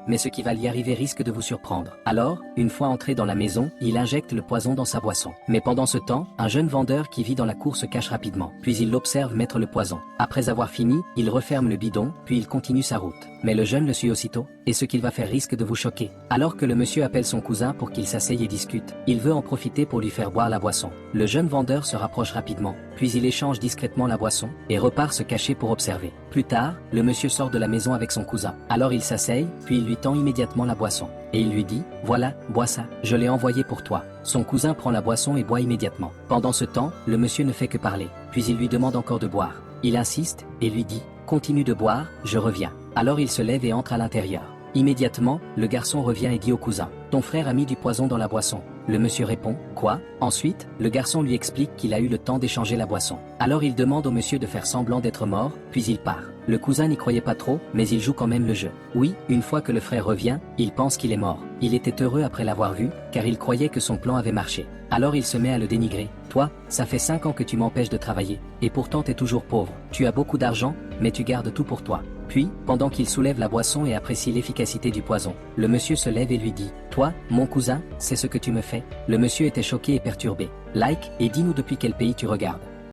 mais ce qui va lui arriver risque de vous surprendre. Alors, une fois entré dans la maison, il injecte le poison dans sa boisson. Mais pendant ce temps, un jeune vendeur qui vit dans la cour se cache rapidement. Puis il l'observe mettre le poison. Après avoir fini, il referme le bidon, puis il continue sa route. Mais le jeune le suit aussitôt, et ce qu'il va faire risque de vous choquer. Alors que le monsieur appelle son cousin pour qu'il s'asseye et discute, il veut en profiter pour lui faire boire la boisson. Le jeune vendeur se rapproche rapidement, puis il échange discrètement la boisson, et repart se cacher pour observer. Plus tard, le monsieur sort de la maison avec son cousin. Alors il s'asseye, puis il lui tend immédiatement la boisson. Et il lui dit, voilà, bois ça, je l'ai envoyé pour toi. Son cousin prend la boisson et boit immédiatement. Pendant ce temps, le monsieur ne fait que parler, puis il lui demande encore de boire. Il insiste, et lui dit, continue de boire, je reviens. Alors il se lève et entre à l'intérieur. Immédiatement, le garçon revient et dit au cousin, ton frère a mis du poison dans la boisson. Le monsieur répond, quoi? Ensuite, le garçon lui explique qu'il a eu le temps d'échanger la boisson. Alors il demande au monsieur de faire semblant d'être mort, puis il part. Le cousin n'y croyait pas trop, mais il joue quand même le jeu. Oui, une fois que le frère revient, il pense qu'il est mort. Il était heureux après l'avoir vu, car il croyait que son plan avait marché. Alors il se met à le dénigrer. Toi, ça fait 5 ans que tu m'empêches de travailler, et pourtant t'es toujours pauvre. Tu as beaucoup d'argent, mais tu gardes tout pour toi. Puis, pendant qu'il soulève la boisson et apprécie l'efficacité du poison, le monsieur se lève et lui dit, toi, mon cousin, c'est ce que tu me fais? Le monsieur était choqué et perturbé. Like, et dis-nous depuis quel pays tu regardes.